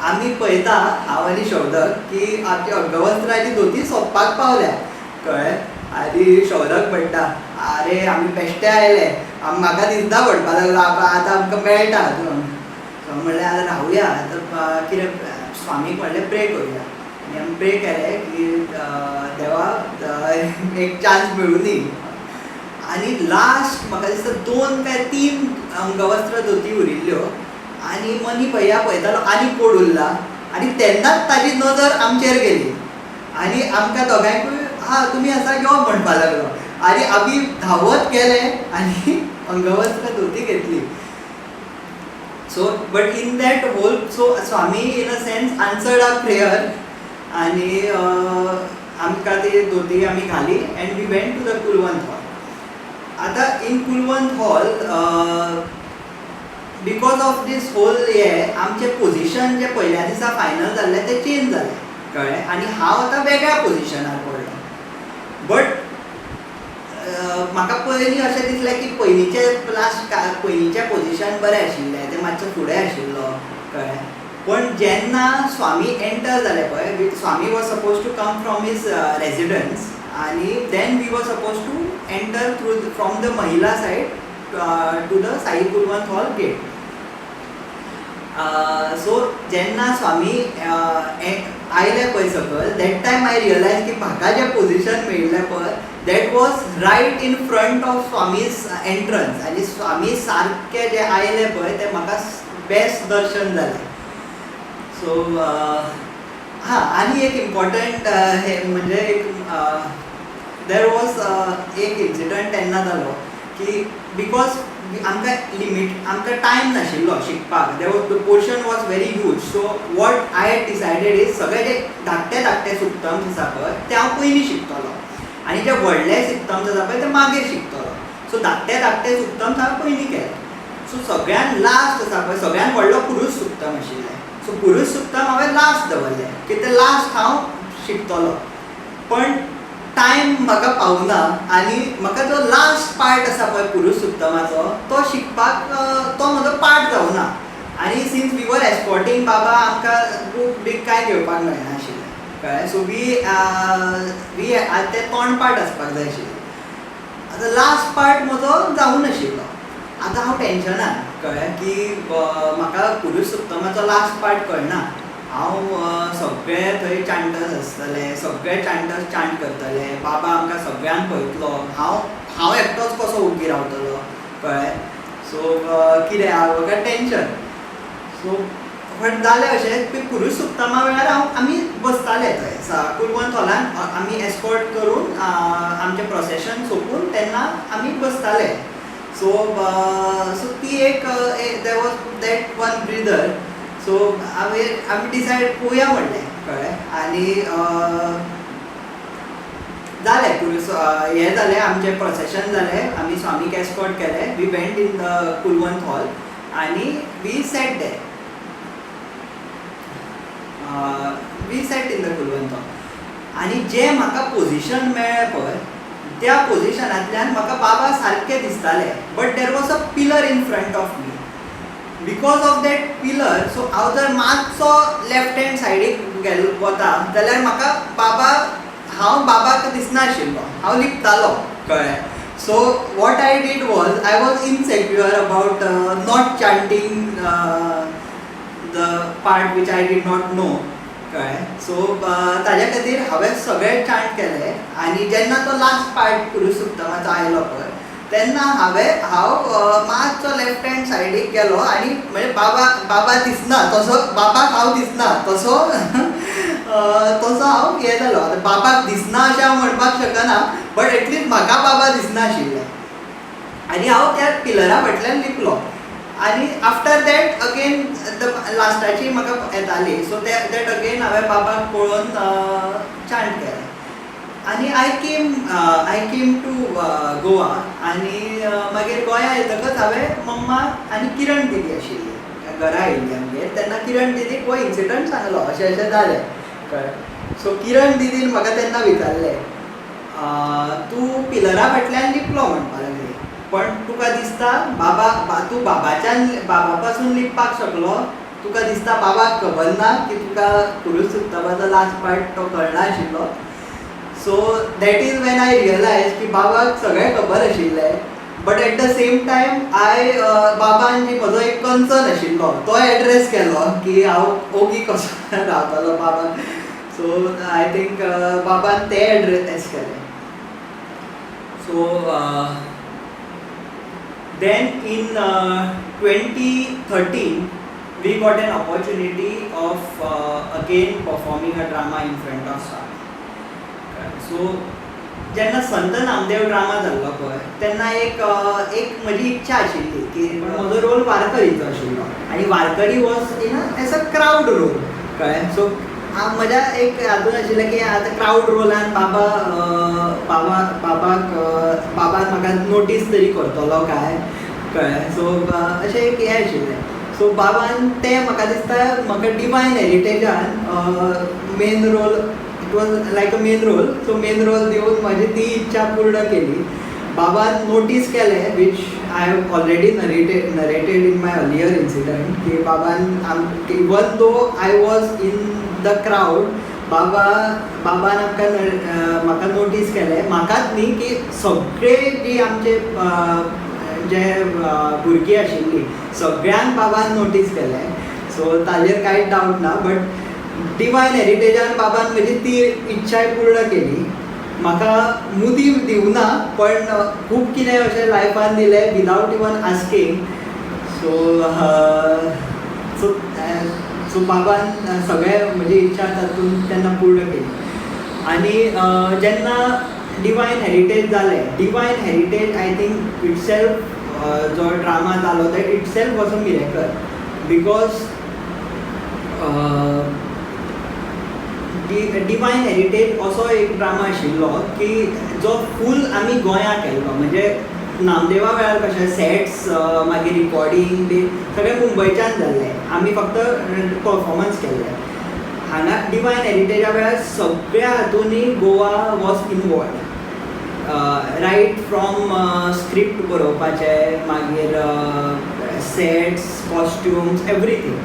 आमी पळयता, हांव आनी शौनक, की आमची अंगवस्त्र आनी धोती सोंपपाक पावल्या, कळ्ळें. आनी शौनक म्हणटा, आरे आमी बेश्टे आयले, म्हाका दिसता पडपा लागलो, आतां आमकां मेळटा. म्हणलें आतां रावया, आतां कितें स्वामीक म्हणलें प्रे करुया. आनी आमी प्रे केलें की देवा एक चान्स मेळूं दी. आनी लास्ट म्हाका दिसता 2 काय 3 अंगवस्त्र धोती उरिल्ल्यो, आनी मनी भैया पळयतालो आनी कोण उरला, आनी तेन्नाच ताजी नजर आमचेर गेली, आनी आमकां दोगांयकूय तुमी आसा यो म्हणपा लागलो. आनी आमी धांवत गेले आनी अंगवस्त्र धोती घेतली. So but in that whole, so Swami in a sense answered our prayer, आनी आमकां ती धोती आमी घाली, and we went to the Kulwant hall. आतां in Kulwant hall because of this whole आमचें पोजिशन जें पयल्या दिसा फायनल जाल्लें तें चेंज जालें, कळ्ळें. आनी हांव आतां वेगळ्या पोजिशनार पडलो. बट म्हाका पयलीं अशें दिसलें की पयलींचें पोजिशन बरें आशिल्लें, तें मातसो फुडें आशिल्लो, कळ्ळें. पण जेन्ना स्वामी एंटर जाले पळय, Swami was suppose to come from his residence, आनी then we were suppose to enter from the महिला side to the Sai Kulwant hall gate. So जेन्ना स्वामी आयले पळय सकयल, दॅट टायम आय रियलायज की म्हाका जें पोजिशन मेळिल्लें पळय, that was right in front of Swami's entrance. आनी स्वामी सारके जे आयले पळय ते म्हाका बेस्ट दर्शन जालें. सो आनी एक इम्पॉर्टंट म्हणजे एक देर वॉज एक इन्सिडंट तेन्ना जालो की बिकॉज आमकां टायम नाशिल्लो शिकपाक, the portion was very huge. So what I had decided is सगळे जे धाकटे सुक्तम्स आसा पळय ते हांव पयलीं शिकतलो, आनी जे व्हडले सुक्तम्स आसा पळय ते मागीर शिकतलो. सो धाकटे सुक्तम्स हांवें पयलीं केले. सो सगळ्यान लास्ट आसा पळय, सगळ्यान व्हडलो पुरुश सुक्तम आशिल्लें. सो पुरुश सुक्तम हांवें लास्ट दवरलें, कित्याक लास्ट हांव शिकतलो. पण टायम म्हाका पावना, आनी म्हाका जो लास्ट पार्ट आसा पळय पुरुश सुक्तमाचो तो शिकपाक तो म्हजो पार्ट जावना, आनी सिन्स वी वर एस्कॉर्टींग बाबा आमकां खूब बीग कांय घेवपाक मेळनाशिल्लें कळ्ळें. सो वी ते तोंडपाट आसपाक जाय आशिल्लें. आतां लास्ट पार्ट म्हजो जावूं नाशिल्लो. आतां हांव टेन्शनान कळ्ळें की म्हाका पुरुश सप्तमाचो लास्ट पार्ट कळना. हांव सगळे थंय चांटर्स आसतले, सगळे चांटर्स चांट करतले, बाबा आमकां सगळ्यांक पळयतलो, हांव एकटोच कसो ओग्गी रावतलो कळ्ळें. सो कितें म्हाका टेन्शन. सो बट जालें अशें की पुरुश सप्तमा वेळार आमी बसताले थंय कुलवंत हॉलान. आमी एस्कॉर्ट करून आमचें प्रोसेशन सोंपून तेन्ना आमी बसताले. सो ती एक there was that one breather. So आमी डिसायड पोवया म्हणलें कळ्ळें. आनी जालें पुरुश हें जालें, आमचें प्रोसेशन जालें, आमी स्वामीक एस्कॉर्ट केलें. We went in the Kulwant hall आनी we sat there. We sat in the Kulwant hall. आनी जें म्हाका पोजिशन मेळ्ळें पळय त्या पोजिशनांतल्यान म्हाका बाबा सारके दिसताले. But there was a pillar in front of me. Because of that pillar so हांव जर मातसो लेफ्ट हँड सायडीक वता जाल्यार म्हाका हांव बाबाक दिसनाशिल्लो, हांव लिपतालो कळ्ळें. So what I did was I was insecure about not chanting the part which I did not know कळ्ळें. सो ताज्या खातीर हांवें सगळें चांट केलें. आनी जेन्ना तो लास्ट पार्ट पुरुश सप्तमाचो आयलो पळय तेन्ना हांव मातसो लेफ्ट हँड सायडीक गेलो आनी म्हणजे बाबा दिसना तसो, बाबाक हांव दिसना तसो हांव हें जालो. आतां बाबाक दिसना अशें हांव म्हणपाक शकना, बट एटलीस्ट म्हाका बाबा दिसना आशिल्ले. आनी हांव त्या पिलरा फाटल्यान लिपलो. आनी आफ्टर दॅट अगेन लास्टाची म्हाका येताली. सो दॅट अगेन हांवें बाबाक पळोवन चांट केलें. आनी आय केम टू गोवा. आनी मागीर गोंया येतकच हांवें मम्मा आनी किरण दिदी आशिल्ली घरा आयिल्ली आमगेर. तेन्ना किरण दिदीक हो इन्सिडंट सांगलो अशें अशें जालें कळ्ळें. सो किरण दिदीन म्हाका तेन्ना विचारलें तूं पिलरा फाटल्यान लिपलो म्हणपाक लागली, पण तुका दिसता तूं बाबा पासून लिपपाक शकलो? तुका दिसता बाबाक खबर ना की तुका पुरुश सप्तमाचो लास्ट पार्ट तो कळना आशिल्लो? So that is when I realise की बाबाक सगळें खबर आशिल्लें. But at the same time बाबान जी म्हजो एक कन्सर्न आशिल्लो तो एड्रेस केलो की हांव ओगी कसो रावतलो बाबाक. सो आय थिंक बाबान तें एड्रेस केलें. So then in 2013 we got an opportunity of again performing a drama in front of Swami. So जेन्ना संत नामदेव ड्रामा जाल्लो पळय तेन्ना एक म्हजी इच्छा आशिल्ली की म्हजो रोल वारकरीचो आशिल्लो. आनी Warkari was in as a crowd role कळ्ळें. सो म्हज्या एक हातून आशिल्लें की आतां क्रावड रोलान बाबाक म्हाका नोटीस तरी करतलो काय कळ्ळें. सो अशें एक हें आशिल्लें. सो बाबान तें म्हाका दिसता म्हाका डिवायन हेरिटेजान main role, it was like a main role. So main role दिवन म्हाजी ती इच्छा पूर्ण केली. बाबान नोटीस केलें which I have already narrated in my earlier incident की बाबान even though I was in the crowd बाबान म्हाका नोटीस केलें. म्हाकाच न्ही की सगळे जी आमचे जे भुरगीं आशिल्लीं सगळ्यांक बाबान नोटीस केलें. सो ताजेर कांयच डावट ना. बट डिवायन हेरिटेजान बाबान म्हजी ती इच्छाय पूर्ण केली. म्हाका मुदी दिवना पण खूब कितें अशें लायफान दिलें विदावट इवन आस्कींग. सो बाबान सगळें म्हजी इच्छा तातूंत तेन्ना पूर्ण केली. आनी जेन्ना डिवायन हेरिटेज जालें, divine heritage I think itself जो ड्रामा जालो that itself was a miracle. Because divine heritage असो एक ड्रामा आशिल्लो की जो फूल आमी गोंयांत केल्लो. म्हणजे नामदेवा वेळार कशें सेट्स मागीर रिकॉर्डींग बी सगळें मुंबयच्यान जाल्लें, आमी फक्त परफॉर्मन्स केल्ले. हांगा डिवायन हेरिटेजा वेळार सगळ्या हातूंनी Goa was involved right from script बरोवपाचें, मागीर सेट्स, कॉस्ट्युम्स, एवरीथींग.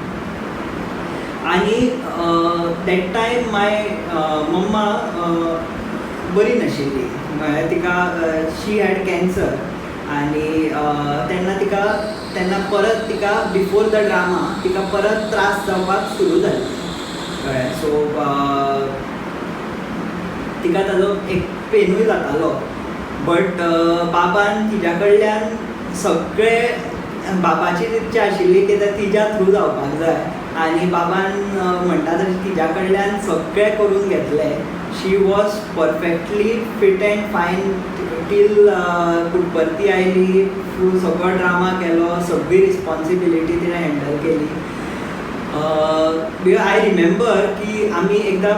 आनी दॅट टायम माय मम्मा बरी नाशिल्ली, म्हळ्यार तिका शी हॅड कॅन्सर. आनी तेन्ना परत तिका बिफोर द ड्रामा तिका परत त्रास जावपाक सुरू जाले कळ्ळें. सो तिका ताजो एक पेनूय जातालो. बट बाबान तिच्या कडल्यान सगळें बाबाची इच्छा आशिल्ली की तिच्या थ्रू जावपाक जाय, आनी बाबान म्हणटा तशें तिच्या कडल्यान सगळें करून घेतलें. शी वॉज परफेक्टली फिट अँड फायन टील पुटपर्ती आयली, फूल सगळो ड्रामा केलो, सगळी रिस्पॉन्सिबिलिटी तिणें हँडल केली. आय रिमेंबर की आमी एकदां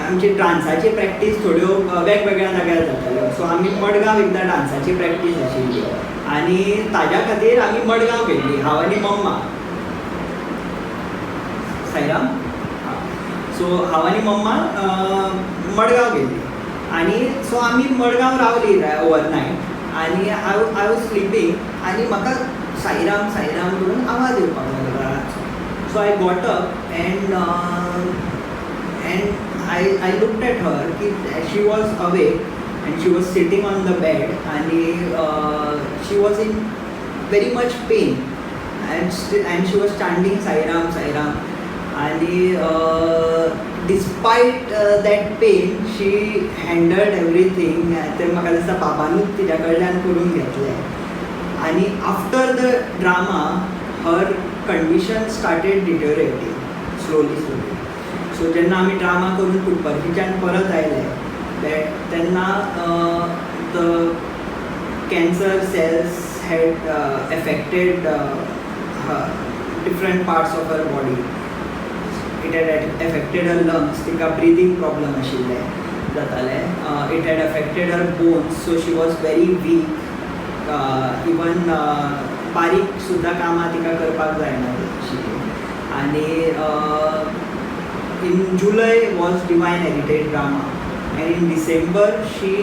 आमची डान्साची प्रॅक्टीस थोड्यो वेगवेगळ्या जाग्यार जाताल्यो. सो आमी मडगांव एकदां डान्साची प्रॅक्टीस आशिल्ली आनी ताज्या खातीर आमी मडगांव गेल्लीं, हांव आनी मम्मा. साईराम. सो हांव आनी मम्मा मडगांव गेल्लीं आनी सो आमी मडगांव रावलीं ओवरनायट. आनी आय वॉज स्लिपींग आनी म्हाका साईराम साईराम करून आवाज येवपाक लागलो रातचो. So I got up end I looked at her ki she was awake and she was sitting on the bed and she was in very much pain and she was chanting Sai Ram Sai Ram and despite that pain she handled everything. ते म्हाका दिसता बाबानूच तिच्या कडल्यान करून घेतलें. आनी after the drama her condition started deteriorating slowly. So जेन्ना आमी ड्रामा करून पुटपर्तीच्यान परत आयले तेन्ना the cancer cells had affected different parts of her body. It had affected her lungs, तिका ब्रिदींग प्रॉब्लम आशिल्ले जाताले. It had affected her bones, so she was very weak. Even बारीक सुद्दां कामां तिका करपाक जायना आशिल्ली. आनी in July was Divine Heritage drama and in December she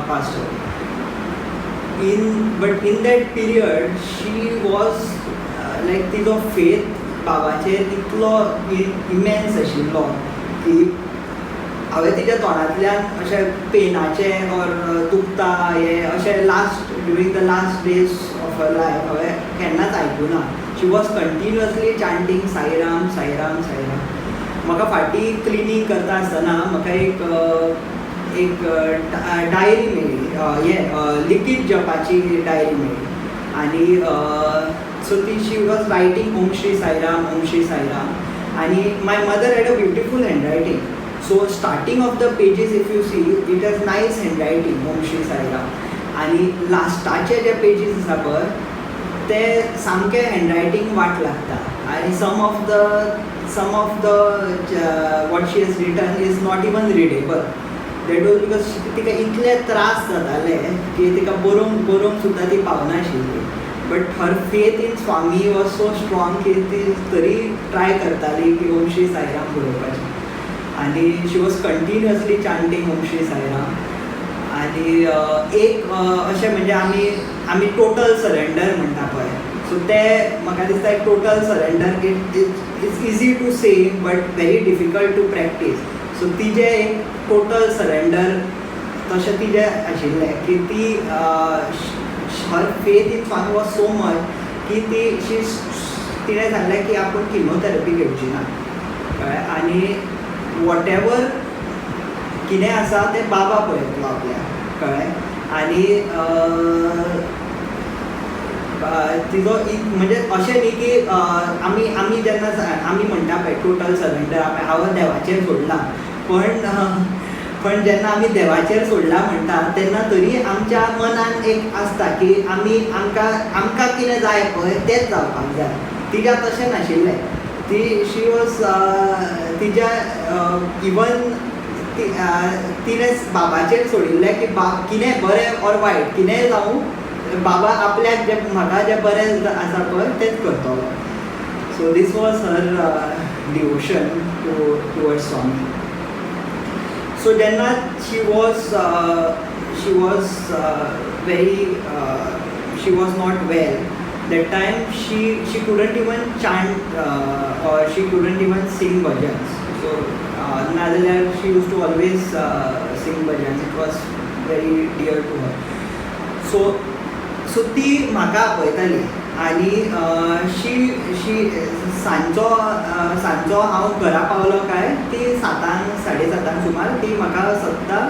passed away. But in that period she was like तिजो faith बाबाचेर इतलो immense आशिल्लो की हांवें तिच्या तोंडांतल्यान अशें पेनाचें ऑर दुखता हें अशें during the last days of her life हांवें केन्नाच आयकुना. She was continuously chanting Sairam Sairam Sairam. म्हाका फाटीं क्लिनींग करता आसतना म्हाका एक डायरी मेळ्ळी, लिखीत जपाची डायरी मेळ्ळी. आनी सो ती she was writing Om Shri Sairam Om Shri Sairam. आनी my mother had a beautiful handwriting. So starting of the pages if you see it has nice handwriting Om Shri Sairam. आनी लास्टाचे जे पेजीस आसा पळय ते सामके हँडरायटींग वाट लागता. आनी some of the what she has written is not even readable. That was because तिका इतले त्रास जाताले की तिका बरोवंक सुद्दां ती पावनाशिल्ली. But her faith in Swami was so strong की ती तरी ट्राय करताली की ओम श्री साईराम बरोवपाचें. आनी शी वॉज कंटिन्युअसली चांटिंग ओम श्री साईराम. आनी एक अशें म्हणजे आमी टोटल सरेंडर म्हणटा पळय, सो ते म्हाका दिसता एक total surrender it's easy to say but very difficult to practise. So तिजें एक टोटल सरेंडर तशें तिजें आशिल्लें की ती her faith in Swami was so much की तिणें सांगलें की आपूण किमोथेरपी घेवची ना कळ्ळें. आनी वॉटेवर कितें आसा तें बाबा पळयतलो आपल्याक कळ्ळें. आनी तिजो म्हणजे अशें न्ही की आमी जेन्ना आमी म्हणटा पळय टोटल सरेंडर हांव देवाचेर सोडलां, पण जेन्ना आमी देवाचेर सोडलां म्हणटा तेन्ना तरी आमच्या मनान एक आसता की आमकां कितें जाय पळय तेंच जावपाक जाय. तिच्या तशें नाशिल्लें. ती शी वॉज तिच्या इवन तिणें बाबाचेर सोडिल्लें की कितें बरें ऑर वायट कितेंय जावं बाबा आपल्याक जें बरें आसा पळय तेंच करतलो. So this was her devotion towards Swami. So जेन्ना she was very she was not well. That time she couldn't even chant or she couldn't even sing bhajans. So nazalyar she used to always sing bhajans. It was very dear to her. So ती म्हाका आपयताली आनी शी सांजो हांव घरा पावलो काय ती 7:00 7:30 सुमार ती म्हाका सद्दां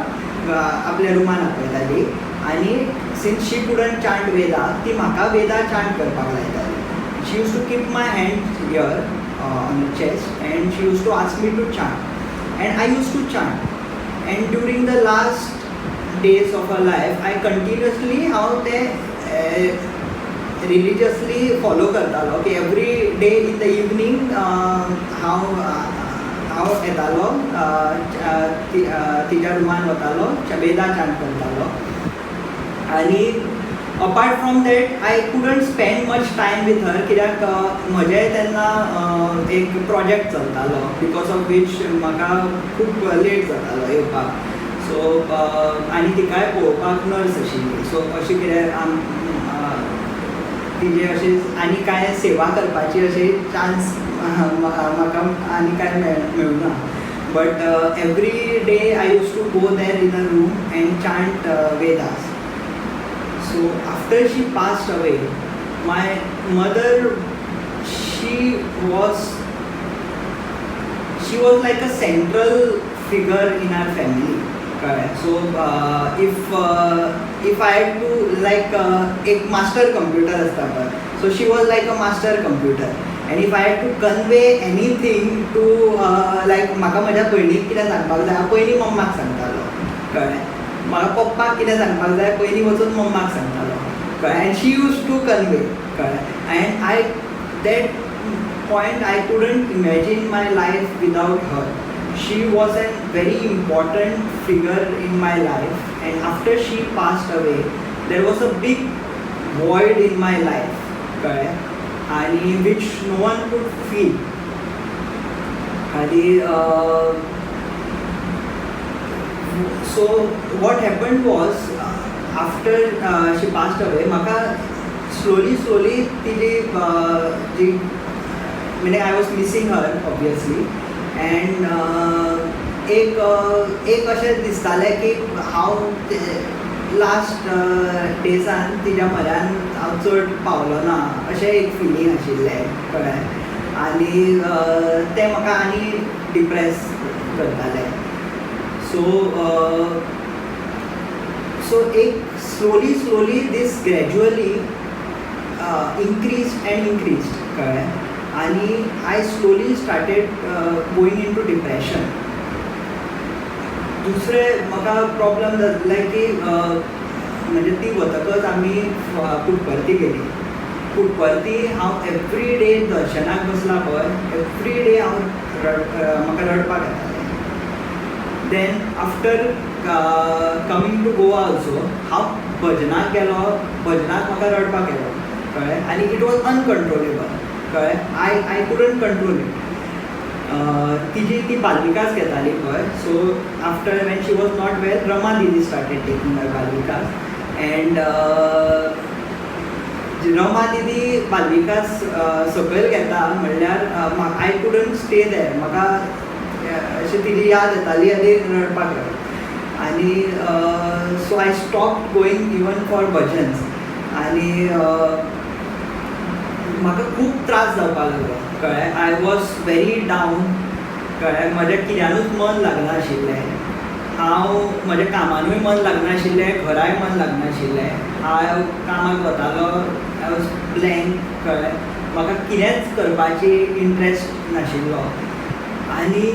आपल्या रुमान आपयताली आनी since she couldn't chant Veda ती म्हाका वेदा चांट करपाक लायताली. She use to keep my hand here on the chest and she use to ask me to chant and I use to chant and during the last days of her life I continuously हांव ते religiously follow करतालो की every day in the evening हांव येतालो तिच्या रुमान वतालो Veda chant करतालो आनी apart from that I couldn't spend much time with her कित्याक म्हजें तेन्ना एक प्रोजेक्ट चलतालो बिकॉज ऑफ वीच म्हाका खूब लेट जातालो येवपाक. सो आनी तिकाय पळोवपाक नर्स आशिल्ली सो अशें कितें तिजे अशें आनी कांय सेवा करपाची अशें चान्स म्हाका आनी कांय मेळुना. But every day I use to go there in a room and chant Vedas. So after she passed away, my mother, she was like a central figure in our family. So if I had to like एक master computer असता पळय, so she was like a master computer. And if I had to convey anything to like म्हाका म्हज्या भयणीक कितें सांगपाक जाय हांव पयलीं मम्माक सांगतालो कळ्ळें. म्हाका पप्पाक कितें सांगपाक जाय पयलीं वचून मम्माक सांगतालो कळ्ळें. And she use to convey कळ्ळें. And I that point I couldn't imagine my life without her. She was a very important figure in my life, and after she passed away there was a big void in my life and which no one could fill. So what happened was after she passed away maka slowly tiji I was missing her obviously. End एक अशें दिसतालें की हांव last डेजान तिच्या म्हऱ्यान हांव चड पावलो ना अशें एक फिलींग आशिल्लें कळ्ळें. आनी तें म्हाका आनी डिप्रेस करतालें. सो एक स्लोली दीस ग्रॅज्युअली increased कळ्ळें. आणि I slowly started going into depression. दुसरें म्हाका प्रॉब्लम जातलें की म्हणजे ती वतकच आमी पुटपर्ती गेली. पुटपर्ती हांव एवरी डे दर्शनाक बसला पळय एवरी डे हांव म्हाका रडपाक येतालें. Then after coming to Goa also हांव भजनाक गेलो. भजनाक म्हाका रडपाक येलो कळ्ळें. आनी इट वॉज अनकंट्रोलेबल कळ्ळें. I couldn't control it. ती बालविकास घेताली पळय. So after when she was not well Rama didi started taking her बालविकास एंड रमा दिदी बालविकास सकयल घेता म्हणल्यार आय कुडंट स्टे देर. म्हाका अशी तिची याद येताली आनी रडपाक लागली. आनी so I stopped going even for bhajans. आनी म्हाका खूब त्रास जावपाक लागलो कळ्ळें. आय वॉज व्हेरी डावन कळ्ळें. म्हजें कित्यानूच मन लागना आशिल्लें. हांव म्हज्या कामानूय मन लागना आशिल्लें घराय मन लागना आशिल्लें. हांव कामाक वतालो आय वॉज ब्लँक कळ्ळें. म्हाका कितेंच करपाची इंट्रस्ट नाशिल्लो. आनी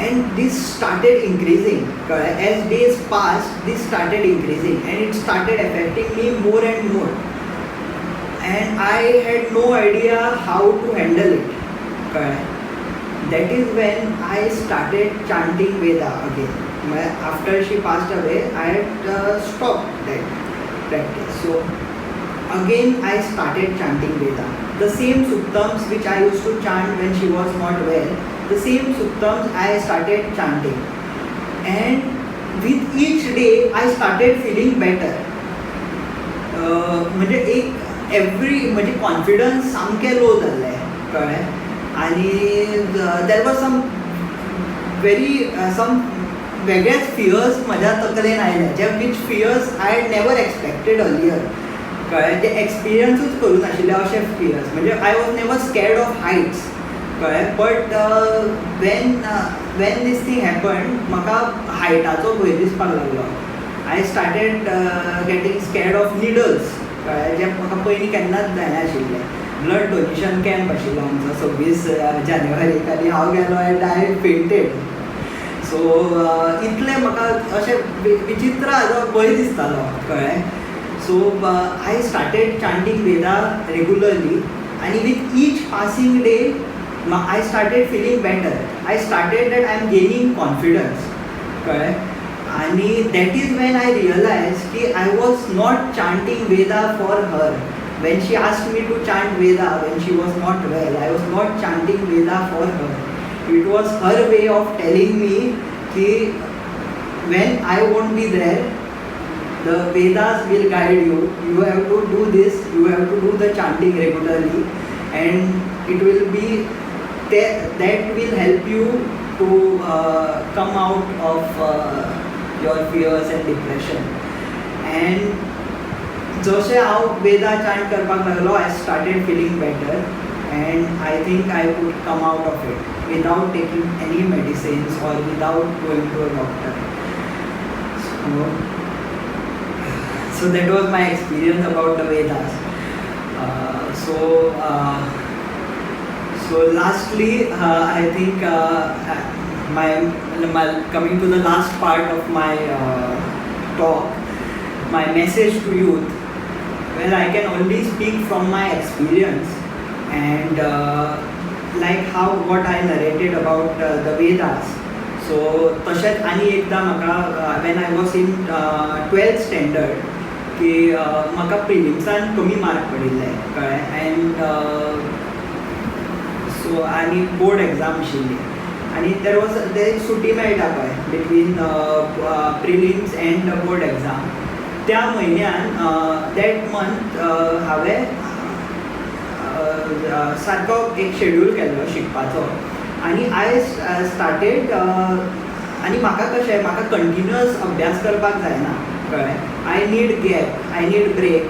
and this started increasing as days passed. This started increasing and it started affecting me more and more, and I had no idea how to handle it. That is when I started chanting Veda again. After she passed away I had stopped that practice. So again I started chanting Veda, the same suktams which I used to chant when she was not well. the same Suktams I started chanting, and with each day I started feeling better. म्हणजे एक every म्हणजे confidence सामकें low जाल्लें कळ्ळें, आनी there was some very सम वेगळेच fears म्हाज्या तकलेन आयले, जे which fears I had never expected earlier कळ्ळें, जे एक्सपिरियन्सूच करूं नाशिल्ले अशे फियर्स. म्हणजे I was never scared of heights कळ्ळें, but when this thing happen म्हाका हायटाचो भंय दिसपाक लागलो. I started getting scared of needles कळ्ळें, जे म्हाका पयलीं केन्नाच जायनाशिल्लें. ब्लड डोनेशन कॅम्प आशिल्लो आमचो 26 जानेवारीक, आनी हांव गेलो एंड आय फेंटेड. सो इतलें म्हाका अशें विचित्र हाजो भंय दिसतालो कळ्ळें. So I started chanting Veda regularly, आनी with each passing day I started feeling better. I started that I am gaining confidence कळ्ळें, आनी that is when I realized कि I was not chanting Veda for her. When she asked me to chant Veda when she was not well, I was not chanting Veda for her. It was her way of telling me कि when I won't be there, the Vedas will guide you. You have to do this, you have to do the chanting regularly, and it will be that will help you to come out of your fears and depression. And जशें हांव Veda chant करपाक लागलो, I started feeling better, and I think I could come out of it without taking any medicines or without going to a doctor. So that was my experience about the Vedas. So lastly, I think my coming to the last part of my talk, my message to youth, well, I can only speak from my experience, and like what I narrated about the Vedas. So तशेंच आनी एकदां म्हाका when I was in 12th standard की म्हाका प्रिलिम्सान कमी mark पडिल्ले कळ्ळें, and so आनी बोर्ड एग्जाम आशिल्ली, आनी ते सुटी मेळटा पळय between prelims end board exam. त्या म्हयन्यान दॅट मंथ हांवें सारको एक शेड्यूल केल्लो शिकपाचो, आनी आय स्टार्टेड. आनी म्हाका कंटिन्युअस अभ्यास करपाक जायना कळ्ळें, I need gap, I need break.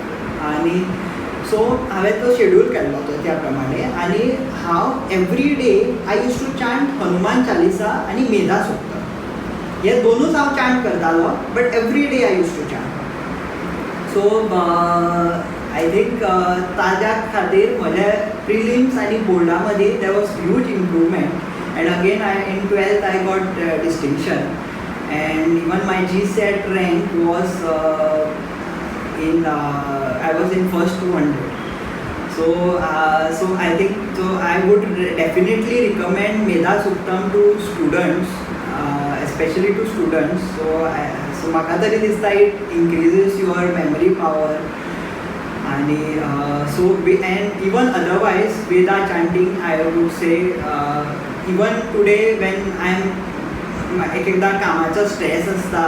आनी सो हांवें तो शेड्यूल केल्लो त्या प्रमाणे, आनी हांव every day I use to chant Hanuman Chalisa आनी मेधा सुक्त. हे दोनूच हांव चांट करतालो, but every day I use to chant. So I think ताज्या खातीर म्हज्या प्रिलिम्स आनी बोर्डा मदीं there was huge improvement, and again in 12th I got distinction, and even my GSET rank was I was in first 200. So I think I would definitely recommend Medha Suktam to students, especially to students. So म्हाका तरी दिसता it increases your memory power, and even otherwise Veda chanting, I would say even today when एकदा कामाचो stress आसता,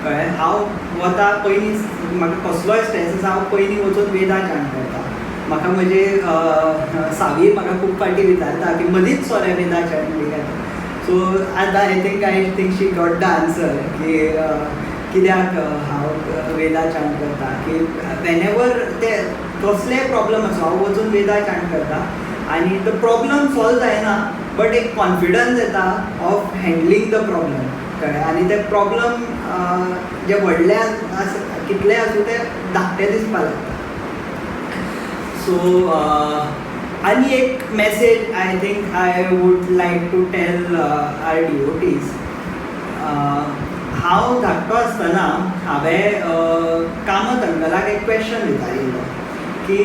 कळ्ळें, हांव वता पयलीं, म्हाका कसलोय स्ट्रेस आसा हांव पयलीं वचून वेदा चांट करता. म्हाका म्हणजे सावी म्हाका खूब फावटी विचारता की मदींच सोरे वेदा चांट बी काय. सो आतां I think she got the answer की कित्याक हांव वेदा चांट करता, की वेनेवर ते कसलेय प्रॉब्लम आसूं हांव वचून वेदा चांट करता, आनी तो प्रॉब्लम सॉल्व जायना, बट एक कॉन्फिडन्स येता ऑफ हँडलींग द प्रॉब्लम कळ्ळें, आनी ते प्रॉब्लम जे व्हडले कितले आसूं ते धाकटे दिसपाक लागता. सो आनी एक message I think I would like to tell our devotees. हांव धाकटो आसतना हांवें कामत एक क्वेश्चन विचारिल्लो की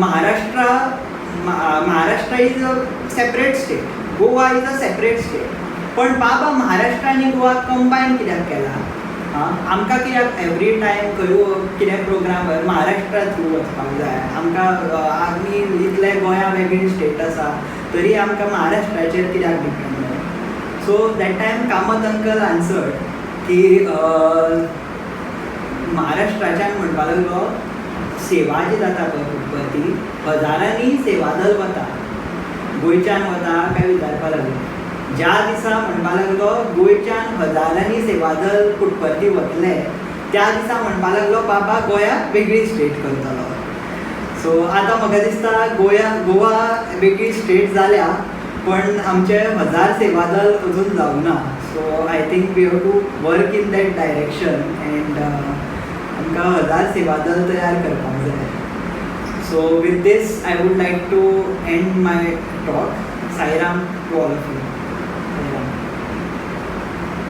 Maharashtra is a separate state, Goa is a separate state, पण बाबा महाराष्ट्र आनी गोवा कंबायन कित्याक केला? आमकां कित्याक एवरी टायम खंय कितें प्रोग्राम महाराष्ट्रा थ्रू वचपाक जाय? आमकां आमी इतले गोंया वेगळी स्टेट आसा, तरी आमकां महाराष्ट्राचेर कित्याक डिपेंड जाय. So that time Kamat uncle answered की महाराष्ट्राच्यान म्हणपाक लागलो सेवा जी जाता पळय खूब ती हजारांनी सेवा दल वता, गोंयच्यान वता काय विचारपाक लागलो. ज्या दिसा म्हणपाक लागलो गोंयच्यान हजारांनी सेवा दल पुटपर्ती वतले त्या दिसा म्हणपाक लागलो बाबा गोंयाक वेगळी स्टेट करतलो. सो आतां म्हाका दिसता गोवा वेगळी स्टेट जाल्या पण आमचे 1000 सेवा दल अजून जावंक ना. So I think we have to work in that direction and आमकां 1000 सेवा दल तयार करपाक जाय. So with this, I would like to end my talk. Sai Ram to all of you.